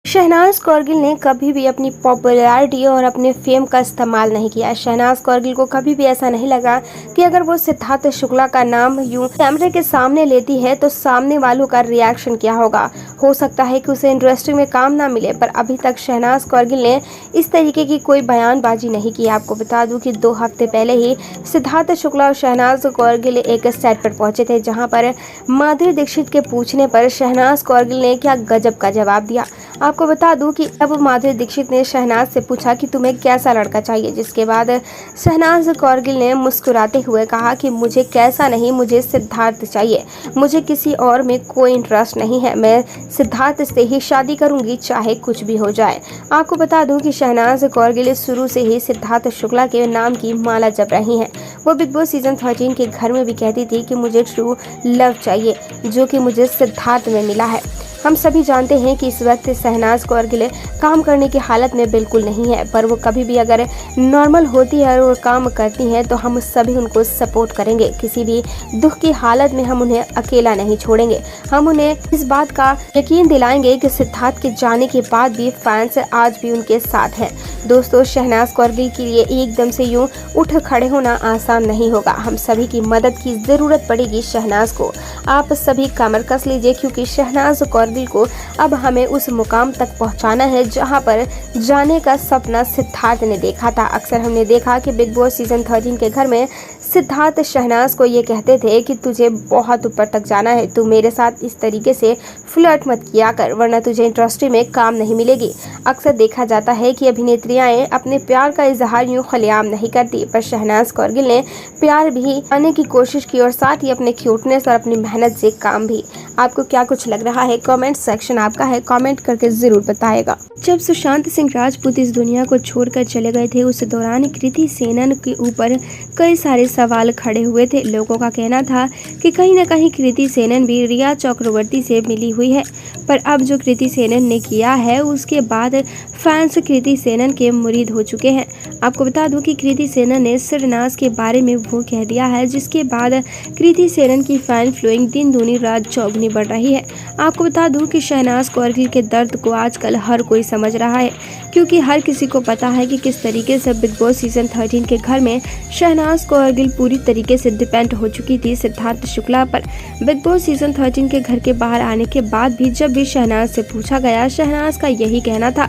शहनाज कौरगिल ने कभी भी अपनी पॉपुलैरिटी और अपने फेम का इस्तेमाल नहीं किया। शहनाज कौरगिल को कभी भी ऐसा नहीं लगा कि अगर वो सिद्धार्थ शुक्ला का नाम यूं कैमरे के सामने लेती है तो सामने वालों का रिएक्शन क्या होगा। हो सकता है कि उसे इंडस्ट्री में काम ना मिले, पर अभी तक शहनाज कौरगिल ने इस तरीके की कोई बयानबाजी नहीं की। आपको बता दूं कि 2 हफ्ते पहले ही सिद्धार्थ शुक्ला और शहनाज कौरगिल एक सेट पर पहुंचे थे, जहां पर माधुरी दीक्षित के पूछने पर शहनाज कौरगिल ने क्या गजब का जवाब दिया। आपको बता दूं कि अब माधुरी दीक्षित ने शहनाज से पूछा कि तुम्हें कैसा लड़का चाहिए, जिसके बाद शहनाज कौरगिल ने मुस्कुराते हुए कहा कि मुझे कैसा नहीं, मुझे सिद्धार्थ चाहिए, मुझे किसी और में कोई इंटरेस्ट नहीं है, मैं सिद्धार्थ से ही शादी करूंगी चाहे कुछ भी हो जाए। आपको बता दूं कि शहनाज कौरगिल शुरू से ही सिद्धार्थ शुक्ला के नाम की माला जप रही हैं। वो बिग बॉस सीजन 13 के घर में भी कहती थी कि मुझे ट्रू लव चाहिए, जो कि मुझे सिद्धार्थ में मिला है। हम सभी जानते हैं कि इस वक्त शहनाज कौरगिल काम करने की हालत में बिल्कुल नहीं है, पर वो कभी भी अगर नॉर्मल होती है और काम करती हैं तो हम सभी उनको सपोर्ट करेंगे। किसी भी दुख की हालत में हम उन्हें अकेला नहीं छोड़ेंगे। हम उन्हें इस बात का यकीन दिलाएंगे कि सिद्धार्थ के जाने के बाद भी फैंस आज भी उनके साथ हैं। दोस्तों, शहनाज कौरगिल के लिए एकदम से यूं उठ खड़े होना आसान नहीं होगा। हम सभी की मदद की जरूरत पड़ेगी शहनाज को। आप सभी कमर कस लीजिए, क्योंकि शहनाज कौरगिल को अब हमें उस मुकाम तक पहुंचाना है जहां पर जाने का सपना सिद्धार्थ ने देखा था। अक्सर हमने देखा कि बिग बॉस सीजन 13 के घर में सिद्धार्थ शहनाज को ये कहते थे कि तुझे बहुत ऊपर तक जाना है, तू मेरे साथ इस तरीके से फ्लर्ट मत किया कर, वरना तुझे इंडस्ट्री में काम नहीं मिलेगी। अक्सर देखा जाता है कि अभिनेत्रियां अपने प्यार का इजहार यूं खुलेआम नहीं करती, पर शहनाज कौरगिल ने प्यार भी पाने की कोशिश की और साथ ही अपने क्यूटनेस और अपनी मेहनत से काम भी। आपको क्या कुछ लग रहा है? कमेंट सेक्शन आपका है, कमेंट करके जरूर बताएगा। जब सुशांत सिंह राजपूत इस दुनिया को छोड़कर चले गए थे, उस दौरान कृति सेनन के ऊपर कई सारे सवाल खड़े हुए थे। लोगों का कहना था कि कहीं न कहीं कृति सेनन भी रिया चक्रवर्ती से मिली हुई है, पर अब जो कृति सेनन ने किया है उसके बाद फैंस कृति सेनन के मुरीद हो चुके हैं। आपको बता दूं कि कृति सेनन ने सिरनाज के बारे में वो कह दिया है, जिसके बाद कृति सेनन की फैन फ्लोइंग दिन दूनी रात चौगुनी बढ़ रही है। आपको बता दूं कि शहनाज कौरगिल के दर्द को आजकल हर कोई समझ रहा है, क्योंकि हर किसी को पता है कि किस तरीके से बिग बॉस सीजन 13 के घर में शहनाज कौरगिल पूरी तरीके से डिपेंड हो चुकी थी सिद्धार्थ शुक्ला पर। बिग बॉस सीजन 13 के घर के बाहर आने के बाद भी जब भी शहनाज से पूछा गया, शहनाज का यही कहना था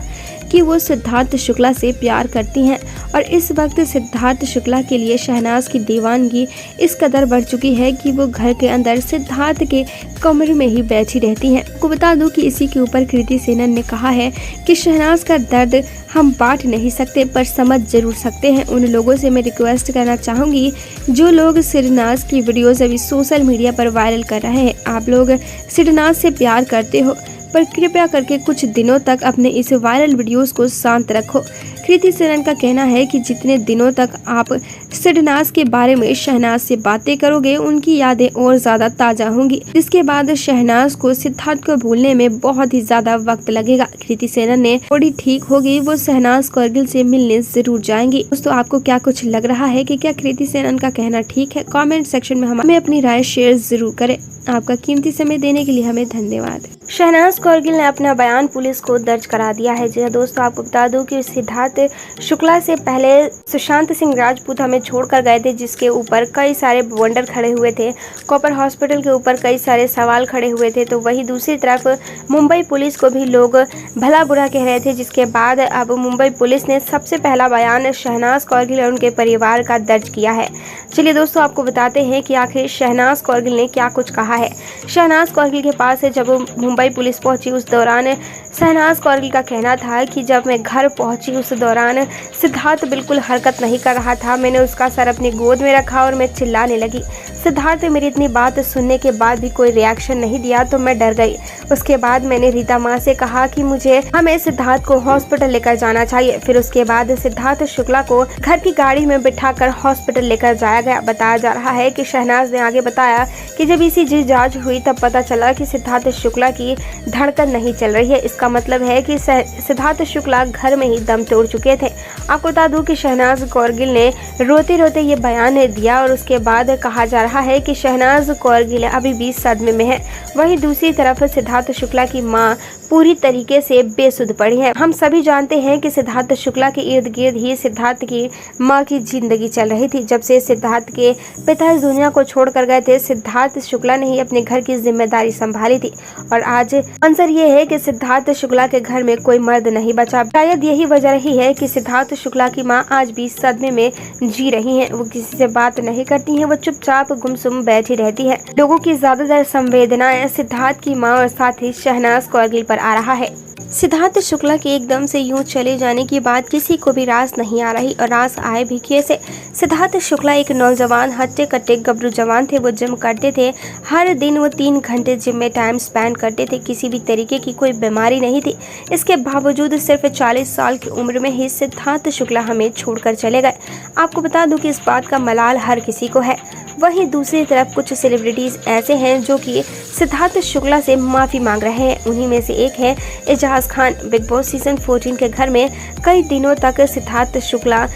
कि वो सिद्धार्थ शुक्ला से प्यार करती हैं, और इस वक्त सिद्धार्थ शुक्ला के लिए शहनाज की दीवानगी इस कदर बढ़ चुकी है कि वो घर के अंदर सिद्धार्थ के कमरे में ही बैठी रहती हैं। आपको बता दूं कि इसी के ऊपर कृति सेनन ने कहा है कि शहनाज का दर्द हम बांट नहीं सकते, पर समझ जरूर सकते हैं। उन लोगों से मैं रिक्वेस्ट करना चाहूँगी जो लोग सिरनाज की वीडियोज़ अभी सोशल मीडिया पर वायरल कर रहे हैं। आप लोग सिरनाज से प्यार करते हो, पर कृपया करके कुछ दिनों तक अपने इस वायरल वीडियोस को शांत रखो। कृति सेनन का कहना है कि जितने दिनों तक आप सिरनाज के बारे में शहनाज से बातें करोगे, उनकी यादें और ज्यादा ताजा होंगी। इसके बाद शहनाज को सिद्धार्थ को भूलने में बहुत ही ज्यादा वक्त लगेगा। कृति सेनन ने थोड़ी ठीक होगी, वो शहनाज कौरगिल से मिलने जरूर जाएंगी। दोस्तों, आपको क्या कुछ लग रहा है कि क्या कृति सेनन का कहना ठीक है? कमेंट सेक्शन में हमें अपनी राय शेयर जरूर करें। आपका कीमती समय देने के लिए हमें धन्यवाद। शहनाज कौरगिल ने अपना बयान पुलिस को दर्ज करा दिया है। जी दोस्तों, आपको बता दूं कि सिद्धार्थ शुक्ला से पहले सुशांत सिंह राजपूत हमें छोड़कर गए थे, जिसके ऊपर कई सारे वंडर खड़े हुए थे। कॉपर हॉस्पिटल के ऊपर कई सारे सवाल खड़े हुए थे, तो वही दूसरी तरफ मुंबई पुलिस को भी लोग भला बुरा कह रहे थे, जिसके बाद अब मुंबई पुलिस ने सबसे पहला बयान शहनाज कौरगिल और उनके परिवार का दर्ज किया है। चलिए दोस्तों, आपको बताते हैं कि आखिर शहनाज कौरगिल ने क्या कुछ कहा है। शहनाज कौरगिल के पास जब मुंबई पुलिस पहुंची, उस दौरान शहनाज कौरगिल का कहना था कि जब मैं घर पहुंची उस दौरान सिद्धार्थ बिल्कुल हरकत नहीं कर रहा था। मैंने उसका सर अपनी गोद में रखा और मैं चिल्लाने लगी। सिद्धार्थ मेरी इतनी बात सुनने के बाद भी कोई रिएक्शन नहीं दिया, तो मैं डर गई। उसके बाद मैंने रीता माँ से कहा कि हमें सिद्धार्थ को हॉस्पिटल लेकर जाना चाहिए। फिर उसके बाद सिद्धार्थ शुक्ला को घर की गाड़ी में बिठाकर हॉस्पिटल लेकर जाया गया। बताया जा रहा है कि शहनाज ने आगे बताया कि जब ECG जांच हुई तब पता चला कि सिद्धार्थ शुक्ला की धड़कन नहीं चल रही है। इसका मतलब है कि सिद्धार्थ शुक्ला घर में ही दम तोड़ चुके थे। आपको बता दूं कि शहनाज कौरगिल ने रोते रोते ये बयान दिया, और उसके बाद कहा जा रहा है कि शहनाज कौरगिल अभी भी सदमे में है। वहीं दूसरी तरफ सिद्धार्थ शुक्ला की मां पूरी तरीके से बेसुध पड़ी है। हम सभी जानते हैं कि सिद्धार्थ शुक्ला के इर्द गिर्द ही सिद्धार्थ की मां की जिंदगी चल रही थी। जब से सिद्धार्थ के पिता इस दुनिया को छोड़कर गए थे, सिद्धार्थ शुक्ला ने ही अपने घर की जिम्मेदारी संभाली थी और आज मंजर ये है कि सिद्धार्थ शुक्ला के घर में कोई मर्द नहीं बचा। शायद यही वजह रही है कि सिद्धार्थ शुक्ला की मां आज भी सदमे में जी रही हैं। वो किसी से बात नहीं करती हैं, वो चुपचाप गुमसुम बैठी रहती है। लोगों की ज्यादातर संवेदनाएं सिद्धार्थ की मां और साथ ही शहनाज कौरगिल पर आ रहा है। सिद्धार्थ शुक्ला के एकदम से यूं चले जाने की बात किसी को भी रास नहीं आ रही और रास आए भी कैसे। सिद्धार्थ शुक्ला एक नौजवान हट्टे कट्टे गबरू जवान थे। वो जिम करते थे, हर दिन वो 3 घंटे जिम में टाइम स्पेंड करते थे। किसी भी तरीके की कोई बीमारी नहीं थी। इसके बावजूद सिर्फ 40 साल की उम्र में ही सिद्धार्थ शुक्ला हमें छोड़कर चले गए। आपको बता दूं कि इस बात का मलाल हर किसी को है। वहीं दूसरी तरफ कुछ सेलिब्रिटीज ऐसे हैं जो कि सिद्धार्थ शुक्ला से माफी मांग रहे हैं। उन्हीं में से एक है Eijaz Khan. Bigg Boss season 14 के घर में कई दिनों तक सिद्धार्थ शुक्ला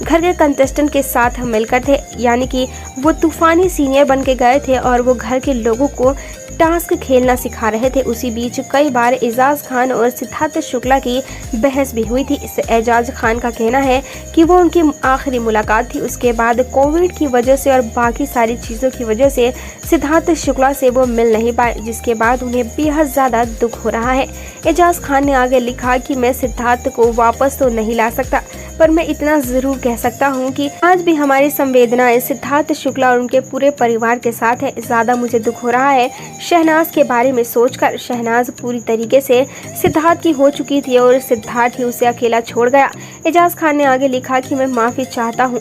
घर के कंटेस्टेंट के साथ मिलकर थे, यानी कि वो तूफानी सीनियर बन के गए थे और वो घर के लोगों को टास्क खेलना सिखा रहे थे। उसी बीच कई बार एजाज खान और सिद्धार्थ शुक्ला की बहस भी हुई थी। एजाज खान का कहना है कि वो उनकी आखिरी मुलाकात थी, उसके बाद कोविड की वजह से और बाकी सारी चीज़ों की वजह से सिद्धार्थ शुक्ला से वो मिल नहीं पाए, जिसके बाद उन्हें बेहद ज़्यादा दुख हो रहा है। एजाज खान ने आगे लिखा कि मैं सिद्धार्थ को वापस तो नहीं ला सकता, पर मैं इतना जरूर कह सकता हूँ कि आज भी हमारी संवेदनाएं सिद्धार्थ शुक्ला और उनके पूरे परिवार के साथ है। ज्यादा मुझे दुख हो रहा है शहनाज के बारे में सोचकर। शहनाज पूरी तरीके से सिद्धार्थ की हो चुकी थी और सिद्धार्थ ही उसे अकेला छोड़ गया। एजाज खान ने आगे लिखा कि मैं माफी चाहता हूँ,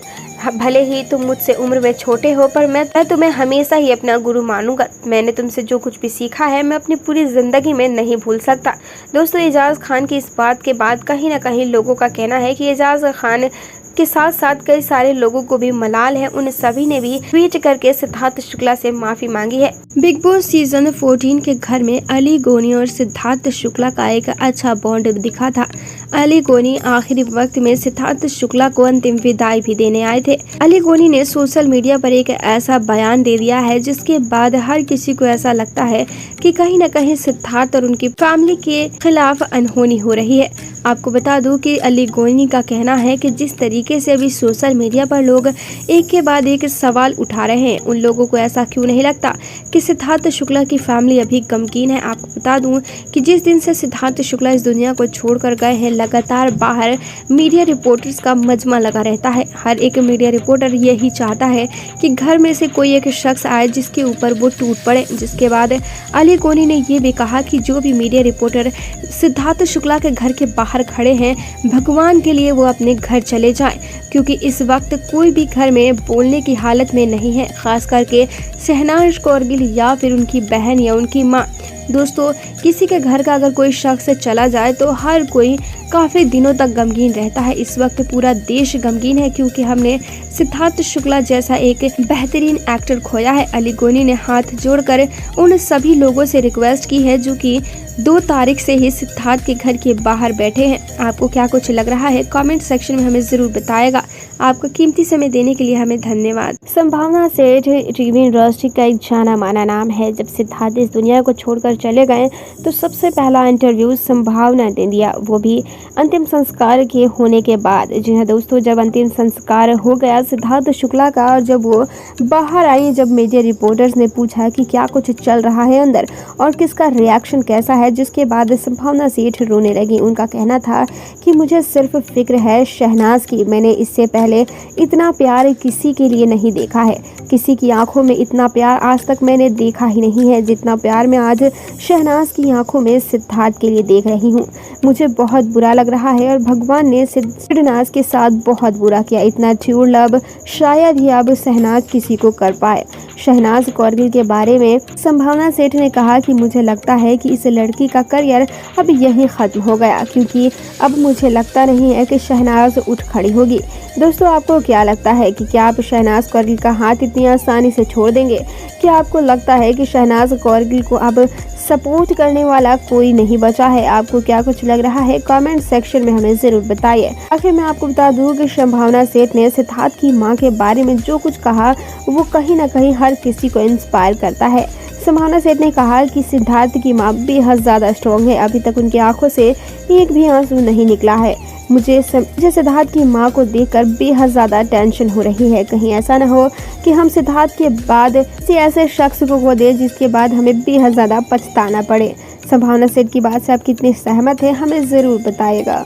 भले ही तुम मुझसे उम्र में छोटे हो, पर मैं तुम्हें हमेशा ही अपना गुरु मानूंगा। मैंने तुमसे जो कुछ भी सीखा है मैं अपनी पूरी जिंदगी में नहीं भूल सकता। दोस्तों, एजाज खान की इस बात के बाद कहीं ना कहीं लोगों का कहना है कि एजाज खान के साथ साथ कई सारे लोगों को भी मलाल है। उन सभी ने भी ट्वीट करके सिद्धार्थ शुक्ला से माफी मांगी है। बिग बॉस सीजन 14 के घर में अली गोनी और सिद्धार्थ शुक्ला का एक अच्छा बॉन्ड दिखा था। अली गोनी आखिरी वक्त में सिद्धार्थ शुक्ला को अंतिम विदाई भी देने आए थे। अली गोनी ने सोशल मीडिया पर एक ऐसा बयान दे दिया है जिसके बाद हर किसी को ऐसा लगता है कि कहीं न कहीं सिद्धार्थ और उनकी फैमिली के खिलाफ अनहोनी हो रही है। आपको बता दूं कि अली गोनी का कहना है कि जिस तरीके से अभी सोशल मीडिया पर लोग एक के बाद एक सवाल उठा रहे हैं, उन लोगों को ऐसा क्यों नहीं लगता कि सिद्धार्थ शुक्ला की फैमिली अभी गमगीन है। आपको बता दूं कि जिस दिन से सिद्धार्थ शुक्ला इस दुनिया को छोड़कर गए हैं, लगातार बाहर मीडिया रिपोर्टर्स का मजमा लगा रहता है। हर एक मीडिया रिपोर्टर यही चाहता है कि घर में से कोई एक शख्स आए जिसके ऊपर वो टूट पड़े। जिसके बाद अली गोनी ने ये भी कहा कि जो भी मीडिया रिपोर्टर सिद्धार्थ शुक्ला के घर के बाहर खड़े हैं, भगवान के लिए वो अपने घर चले जाएं, क्योंकि इस वक्त कोई भी घर में बोलने की हालत में नहीं है, खास करके शहनाज कौरगिल या फिर उनकी बहन या उनकी माँ। दोस्तों, किसी के घर का अगर कोई शख्स चला जाए तो हर कोई काफ़ी दिनों तक गमगीन रहता है। इस वक्त पूरा देश गमगीन है क्योंकि हमने सिद्धार्थ शुक्ला जैसा एक बेहतरीन एक्टर खोया है। अली गोनी ने हाथ जोड़कर उन सभी लोगों से रिक्वेस्ट की है जो कि 2 तारीख से ही सिद्धार्थ के घर के बाहर बैठे हैं। आपको क्या कुछ लग रहा है कमेंट सेक्शन में हमें ज़रूर बताएगा। आपका कीमती समय देने के लिए हमें धन्यवाद। संभावना सेठ टीवी इंडस्ट्री का एक जाना माना नाम है। जब सिद्धार्थ इस दुनिया को छोड़कर चले गए तो सबसे पहला इंटरव्यू संभावना ने दिया, वो भी अंतिम संस्कार के होने के बाद। जी हाँ दोस्तों, जब अंतिम संस्कार हो गया सिद्धार्थ शुक्ला का और जब वो बाहर आई, जब मीडिया रिपोर्टर्स ने पूछा कि क्या कुछ चल रहा है अंदर और किसका रिएक्शन कैसा है, जिसके बाद संभावना सेठ रोने लगी। उनका कहना था कि मुझे सिर्फ फिक्र है शहनाज की। मैंने इससे पहले इतना प्यार किसी के लिए नहीं देखा है। किसी की आंखों में इतना प्यार आज तक मैंने देखा ही नहीं है जितना प्यार मैं आज शहनाज की आंखों में सिद्धार्थ के लिए देख रही हूँ। मुझे बहुत बुरा लग रहा है और भगवान ने शहनाज के साथ बहुत बुरा किया। इतना ट्रू लव शायद ही अब शहनाज किसी को कर पाए। शहनाज कौरगिल के बारे में संभावना सेठ ने कहा कि मुझे लगता है कि इस लड़की का करियर अब यहीं ख़त्म हो गया, क्योंकि अब मुझे लगता नहीं है कि शहनाज उठ खड़ी होगी। दोस्तों, आपको क्या लगता है कि क्या आप शहनाज कौरगिल का हाथ इतनी आसानी से छोड़ देंगे? क्या आपको लगता है कि शहनाज कौरगिल को अब सपोर्ट करने वाला कोई नहीं बचा है? आपको क्या कुछ लग रहा है कमेंट सेक्शन में हमें ज़रूर बताइए। आखिर मैं आपको बता दूं कि संभावना सेठ ने सिद्धार्थ की मां के बारे में जो कुछ कहा वो कहीं ना कहीं हर किसी को इंस्पायर करता है। संभावना सेठ ने कहा कि सिद्धार्थ की मां बेहद ज्यादा स्ट्रॉन्ग है, अभी तक उनकी आंखों से एक भी आंसू नहीं निकला है। मुझे सिद्धार्थ की मां को देखकर बेहद ज्यादा टेंशन हो रही है, कहीं ऐसा न हो कि हम सिद्धार्थ के बाद किसी ऐसे शख्स को खो दें जिसके बाद हमें बेहद ज्यादा पछताना पड़े। संभावना सेठ की बात से आप कितने सहमत हैं, हमें जरूर बताइएगा।